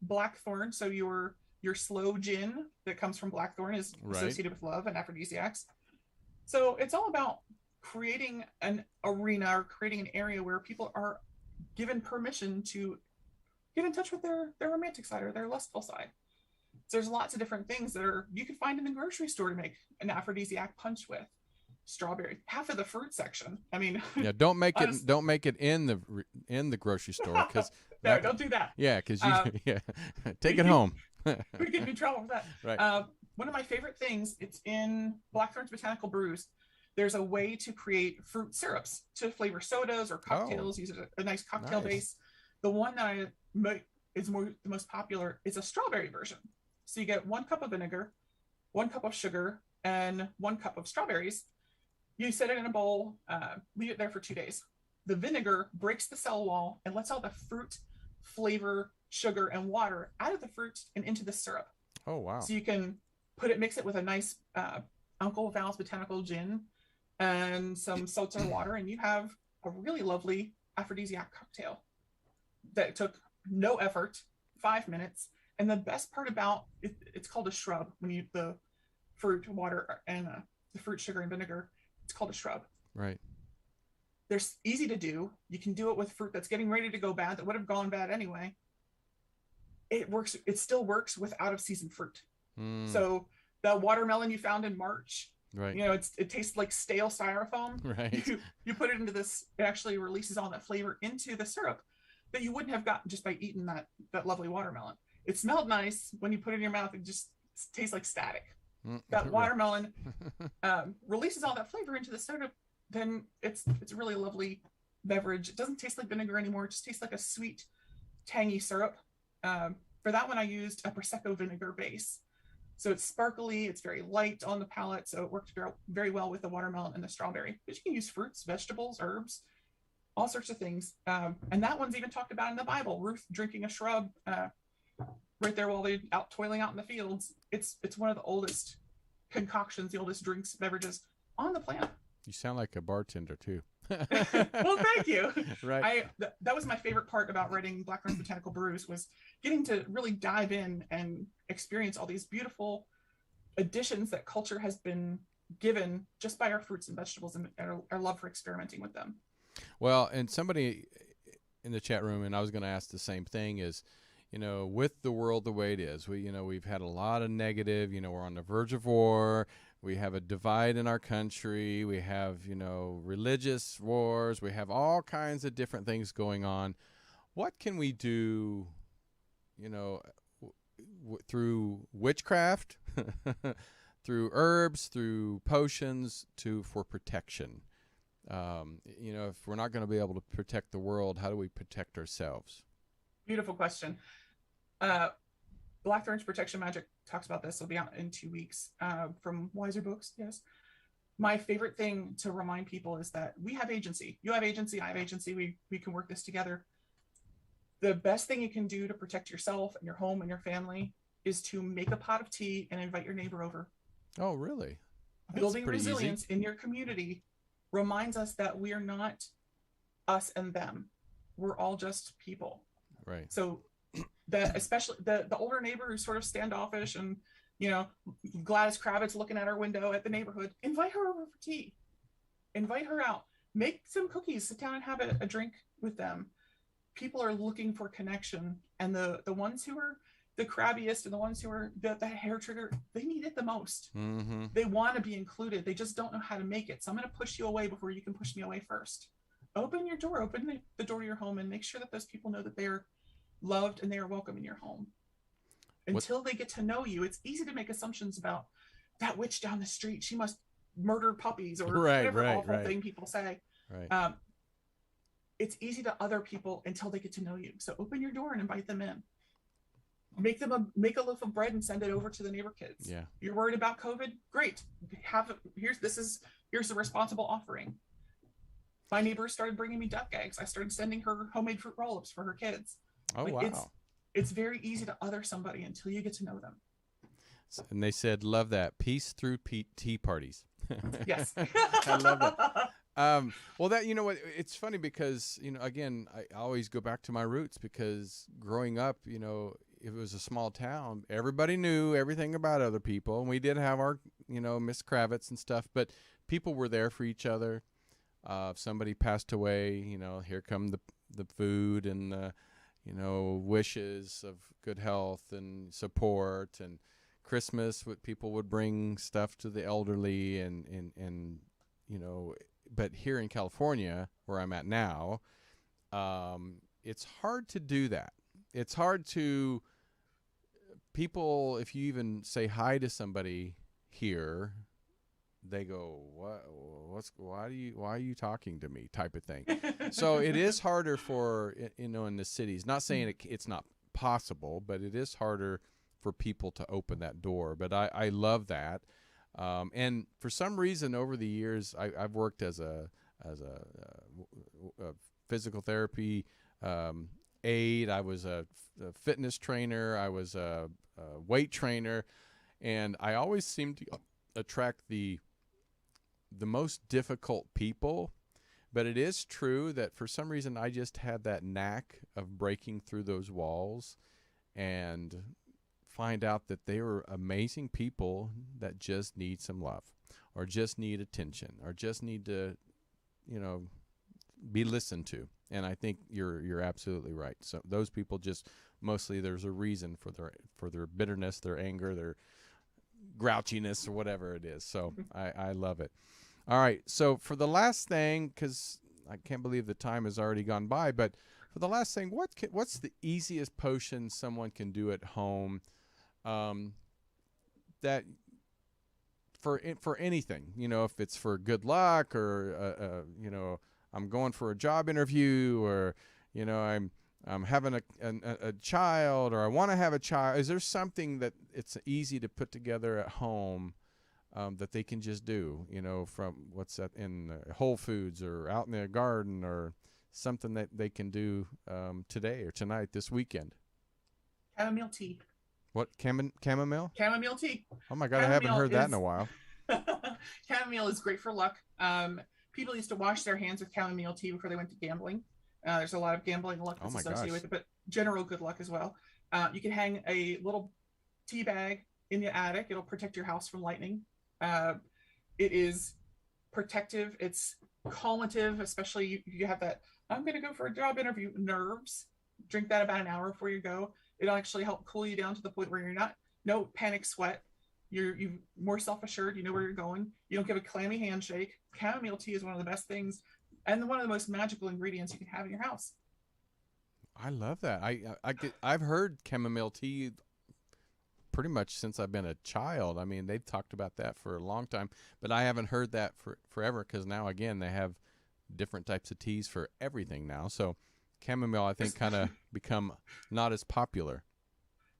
Blackthorn, so your slow gin that comes from blackthorn is associated with love and aphrodisiacs. So it's all about creating an arena or creating an area where people are given permission to get in touch with their romantic side or their lustful side. So there's lots of different things that you can find in the grocery store to make an aphrodisiac punch with. Strawberry, half of the fruit section. I mean, yeah, don't make it in the grocery store, because no, don't do that. Yeah, because you take it home. We get in trouble for that. Right. One of my favorite things, it's in Blackthorne's Botanical Brews. There's a way to create fruit syrups to flavor sodas or cocktails. Use a nice cocktail base. The one that is the most popular is a strawberry version. So you get 1 cup of vinegar, 1 cup of sugar, and 1 cup of strawberries. You set it in a bowl, leave it there for 2 days. The vinegar breaks the cell wall and lets all the fruit, flavor, sugar, and water out of the fruit and into the syrup. Oh, wow. So you can mix it with a nice Uncle Val's Botanical Gin and some seltzer water, and you have a really lovely aphrodisiac cocktail that took no effort, 5 minutes. And the best part about it, it's called a shrub. When the fruit, water, and the fruit, sugar, and vinegar, it's called a shrub. Right. They're easy to do. You can do it with fruit that's getting ready to go bad, that would have gone bad anyway. It works. It still works with out of season fruit. So the watermelon you found in March, right? It tastes like stale styrofoam. Right. You put it into this. It actually releases all that flavor into the syrup that you wouldn't have gotten just by eating that lovely watermelon. It smelled nice when you put it in your mouth. It just tastes like static. That watermelon releases all that flavor into the soda. Then it's a really lovely beverage. It doesn't taste like vinegar anymore. It just tastes like a sweet, tangy syrup. For that one, I used a Prosecco vinegar base. So it's sparkly. It's very light on the palate. So it worked very, very well with the watermelon and the strawberry. But you can use fruits, vegetables, herbs, all sorts of things. And that one's even talked about in the Bible. Ruth drinking a shrub right there while they're out toiling out in the fields. It's one of the oldest concoctions, the oldest drinks, beverages on the planet. You sound like a bartender too. Well, thank you. Right. That was my favorite part about writing Blackthorne's Botanical Brews, was getting to really dive in and experience all these beautiful additions that culture has been given just by our fruits and vegetables and our love for experimenting with them. Well, and somebody in the chat room, and I was going to ask the same thing, is, with the world the way it is, we've had a lot of negative, we're on the verge of war. We have a divide in our country. We have, religious wars. We have all kinds of different things going on. What can we do, through witchcraft, through herbs, through potions, for protection? If we're not going to be able to protect the world, how do we protect ourselves? Beautiful question. Blackthorne's Protection Magic talks about this. It'll be out in 2 weeks from Wiser Books. Yes. My favorite thing to remind people is that we have agency. You have agency. I have agency. We can work this together. The best thing you can do to protect yourself and your home and your family is to make a pot of tea and invite your neighbor over. Oh, really? Building resilience in your community reminds us that we are not us and them. We're all just people. Right. So especially the older neighbor who's sort of standoffish and, Gladys Kravitz looking at our window at the neighborhood, invite her over for tea. Invite her out. Make some cookies. Sit down and have a drink with them. People are looking for connection. And the ones who are the crabbiest and the ones who are the hair trigger, they need it the most. Mm-hmm. They want to be included. They just don't know how to make it. So I'm going to push you away before you can push me away first. Open your door. Open the door to your home and make sure that those people know that they are loved and they are welcome in your home. Until they get to know you, it's easy to make assumptions about that witch down the street. She must murder puppies or whatever awful thing people say. Right. It's easy to other people until they get to know you. So open your door and invite them in. make a loaf of bread and send it over to the neighbor kids. Yeah. You're worried about COVID? Great. Here's the responsible offering. My neighbor started bringing me duck eggs. I started sending her homemade fruit roll-ups for her kids. Oh, wow. It's very easy to other somebody until you get to know them. And they said, love that. Peace through tea parties. Yes. I love that. Well, that, you know what, it's funny because, you know, again, I always go back to my roots because growing up, you know, if it was a small town, everybody knew everything about other people. And we did have our, you know, Miss Kravitz and stuff, but people were there for each other. If somebody passed away, you know, here come the food and the, you know, wishes of good health and support. And Christmas, people would bring stuff to the elderly and you know, but here in California, where I'm at now, it's hard to do that. It's hard to people, if you even say hi to somebody here, they go, why are you talking to me, type of thing. So it is harder for, you know, in the cities, not saying it's not possible, but it is harder for people to open that door. But I love that. And for some reason over the years, I've worked as a physical therapy aide. I was a fitness trainer. I was a weight trainer, and I always seemed to attract the most difficult people. But it is true that for some reason I just had that knack of breaking through those walls and find out that they were amazing people that just need some love or just need attention or just need to, you know, be listened to. And I think you're absolutely right. So those people just mostly there's a reason for their bitterness, their anger, their grouchiness or whatever it is. So I love it. All right. So for the last thing, because I can't believe the time has already gone by, but for the last thing, what's the easiest potion someone can do at home that for anything, you know, if it's for good luck or, you know, I'm going for a job interview or, you know, I'm having a child or I want to have a child. Is there something that it's easy to put together at home that they can just do, you know, from what's that in Whole Foods or out in their garden or something that they can do today or tonight, this weekend? Chamomile tea. What, chamomile? Chamomile tea. Oh my God, I haven't heard that in a while. Chamomile is great for luck. People used to wash their hands with chamomile tea before they went to gambling. There's a lot of gambling luck that's associated with it, but general good luck as well. You can hang a little tea bag in the attic. It'll protect your house from lightning. It is protective. It's calmative, especially you have that, I'm going to go for a job interview nerves. Drink that about an hour before you go. It'll actually help cool you down to the point where you're not, no panic sweat. You're more self-assured. You know where you're going. You don't give a clammy handshake. Chamomile tea is one of the best things and one of the most magical ingredients you can have in your house. I love that. I've heard chamomile tea pretty much since I've been a child. I mean, they've talked about that for a long time, but I haven't heard that forever because now, again, they have different types of teas for everything now. So chamomile, I think, kind of become not as popular.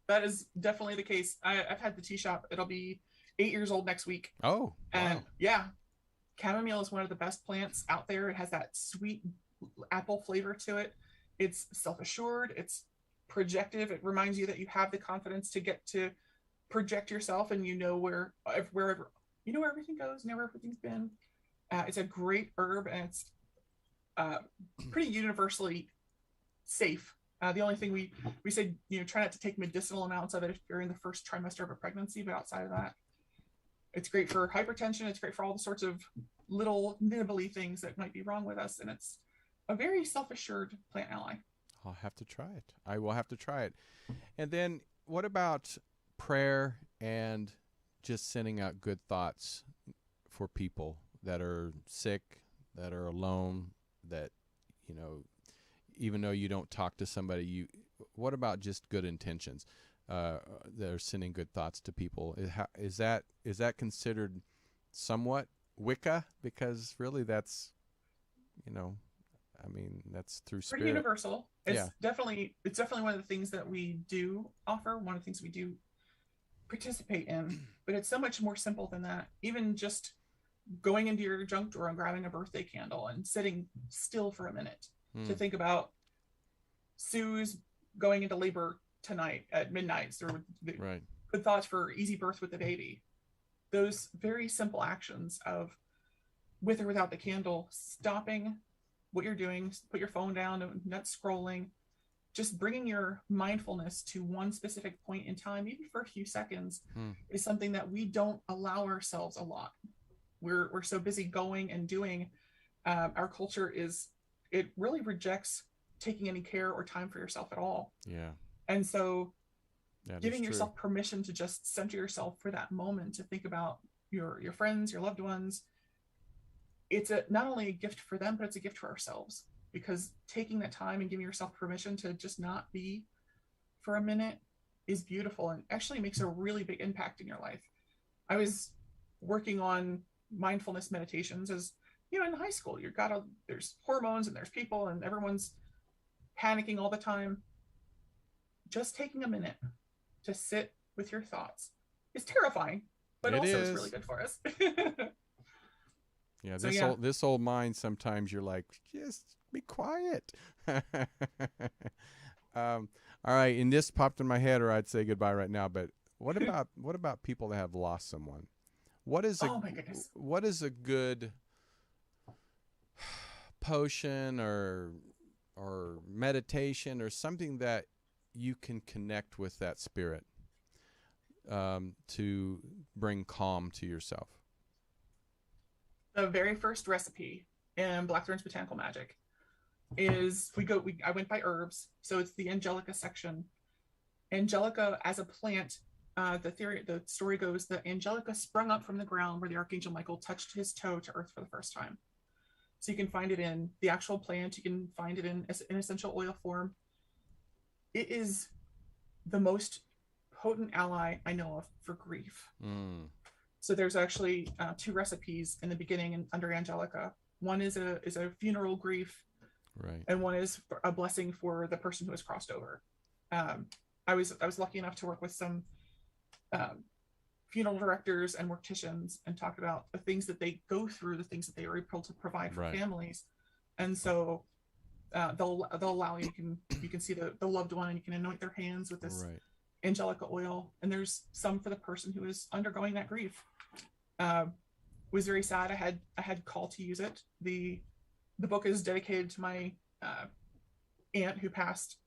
That is definitely the case. I've had the tea shop. It'll be 8 years old next week. Oh, and wow. Yeah, chamomile is one of the best plants out there. It has that sweet apple flavor to it. It's self-assured. It's projective. It reminds you that you have the confidence to get to project yourself, and you know wherever you know where everything goes, know where everything's been. It's a great herb, and it's pretty universally safe. The only thing we say, you know, try not to take medicinal amounts of it if you're in the first trimester of a pregnancy, but outside of that, it's great for hypertension. It's great for all the sorts of little nibbly things that might be wrong with us. And it's a very self-assured plant ally. I'll have to try it. I will have to try it. And then what about prayer and just sending out good thoughts for people that are sick, that are alone, that, you know, even though you don't talk to somebody, what about just good intentions? They're sending good thoughts to people. Is that considered somewhat Wicca? Because really that's, you know, I mean, that's through Pretty spirit. universal. Yeah. It's definitely one of the things that we do offer, one of the things we do participate in, but it's so much more simple than that. Even just going into your junk drawer and grabbing a birthday candle and sitting still for a minute to think about Sue's going into labor tonight at midnight, or Right. good thoughts for easy birth with the baby. Those very simple actions of, with or without the candle, stopping what you're doing, put your phone down, not scrolling, just bringing your mindfulness to one specific point in time, even for a few seconds, is something that we don't allow ourselves a lot. We're so busy going and doing. Our culture it really rejects taking any care or time for yourself at all. Yeah. And so That giving is yourself true. permission to just center yourself for that moment, to think about your friends, your loved ones, it's not only a gift for them, but it's a gift for ourselves, because taking that time and giving yourself permission to just not be for a minute is beautiful and actually makes a really big impact in your life. I was working on mindfulness meditations, as you know, in high school, there's hormones and there's people and everyone's panicking all the time. Just taking a minute to sit with your thoughts is terrifying, but It also is really is. good for us. Yeah, So this old mind, sometimes you're like, just be quiet. All right, and this popped in my head, or I'd say goodbye right now. But what about people that have lost someone? Oh my goodness. What is a good potion or meditation or something that you can connect with that spirit to bring calm to yourself? The very first recipe in Blackthorne's Botanical Magic is I went by herbs, so it's the Angelica section. Angelica as a plant, the story goes that Angelica sprung up from the ground where the Archangel Michael touched his toe to earth for the first time. So you can find it in the actual plant, you can find it in essential oil form. It is the most potent ally I know of for grief. So there's actually 2 recipes in the beginning and under Angelica. One is a funeral grief, right, and one is a blessing for the person who has crossed over. I was lucky enough to work with some funeral directors and morticians and talk about the things that they go through, the things that they are able to provide for families, and so they'll allow you can see the loved one, and you can anoint their hands with this Angelica oil. And there's some for the person who is undergoing that grief. Was very sad. I had call to use it. The book is dedicated to my aunt who passed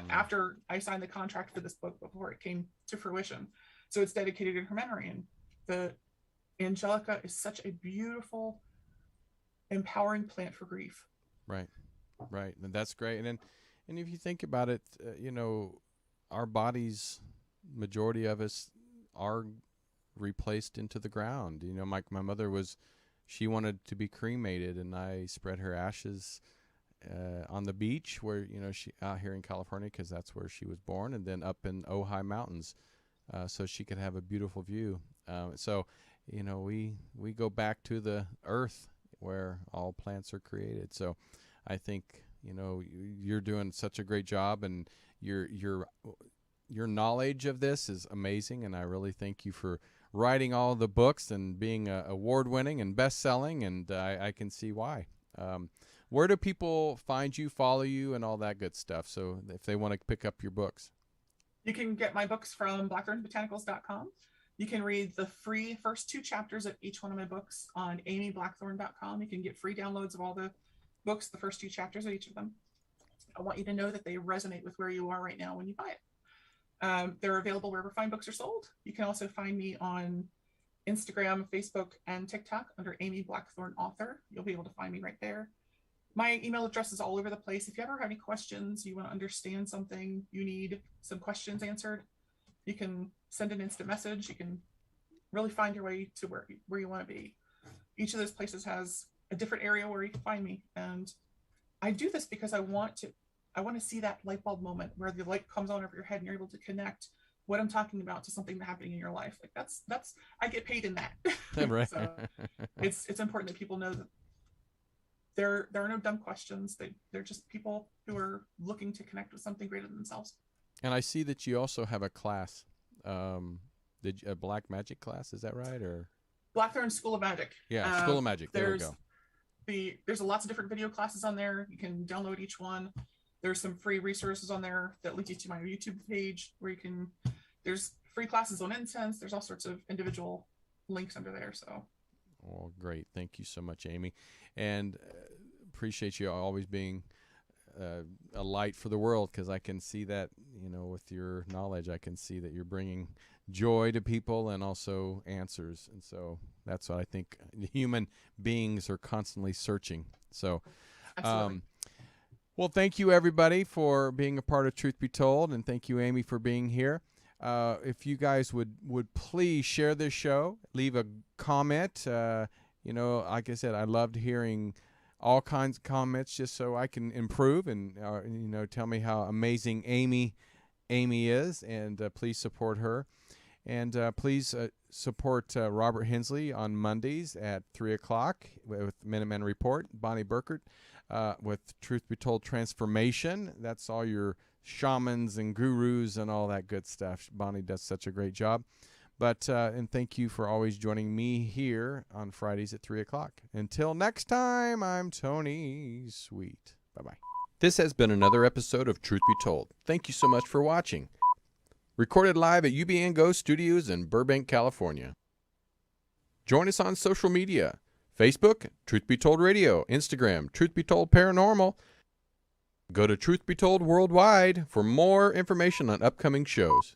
after I signed the contract for this book, before it came to fruition. So it's dedicated in her memory. And the Angelica is such a beautiful, empowering plant for grief. Right. And that's great. And if you think about it, our bodies, majority of us are replaced into the ground. My mother she wanted to be cremated, and I spread her ashes on the beach where, she out here in California, because that's where she was born, and then up in Ojai Mountains, so she could have a beautiful view. So we go back to the earth where all plants are created. So I think, you're doing such a great job, and your knowledge of this is amazing, and I really thank you for writing all the books and being award-winning and best-selling, and I can see why. Where do people find you, follow you, and all that good stuff, so if they want to pick up your books? You can get my books from blackthornebotanicals.com. You can read the free first 2 chapters of each one of my books on amyblackthorn.com. You can get free downloads of all the books, the first 2 chapters of each of them. I want you to know that they resonate with where you are right now when you buy it. They're available wherever fine books are sold. You can also find me on Instagram, Facebook, and TikTok under Amy Blackthorn Author. You'll be able to find me right there. My email address is all over the place. If you ever have any questions, you want to understand something, you need some questions answered, you can send an instant message. You can really find your way to where you want to be. Each of those places has a different area where you can find me. And I do this because I want to see that light bulb moment where the light comes on over your head and you're able to connect what I'm talking about to something happening in your life. Like that's I get paid in that. Right. So it's important that people know that there are no dumb questions. They're just people who are looking to connect with something greater than themselves. And I see that you also have a class, a black magic class. Is that right? Or Blackthorne School of Magic. Yeah, School of Magic. There we go. There's lots of different video classes on there. You can download each one. There's some free resources on there that link you to my YouTube page where there's free classes on incense. There's all sorts of individual links under there. So. Oh, great. Thank you so much, Amy. And appreciate you always being a light for the world, because I can see that, with your knowledge, I can see that you're bringing joy to people and also answers. And so that's what I think human beings are constantly searching. So, well, thank you, everybody, for being a part of Truth Be Told. And thank you, Amy, for being here. If you guys would please share this show, leave a comment. Like I said, I loved hearing all kinds of comments just so I can improve and, tell me how amazing Amy is. And please support her. And please support Robert Hensley on Mondays at 3 o'clock with Minuteman Report. Bonnie Burkert with Truth Be Told Transformation. That's all your shamans and gurus and all that good stuff. Bonnie does such a great job. But and thank you for always joining me here on Fridays at 3 o'clock. Until next time, I'm Tony Sweet. Bye-bye. This has been another episode of Truth Be Told. Thank you so much for watching. Recorded live at UBN Go Studios in Burbank, California. Join us on social media. Facebook, Truth Be Told Radio. Instagram, Truth Be Told Paranormal. Go to Truth Be Told Worldwide for more information on upcoming shows.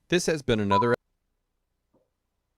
This has been another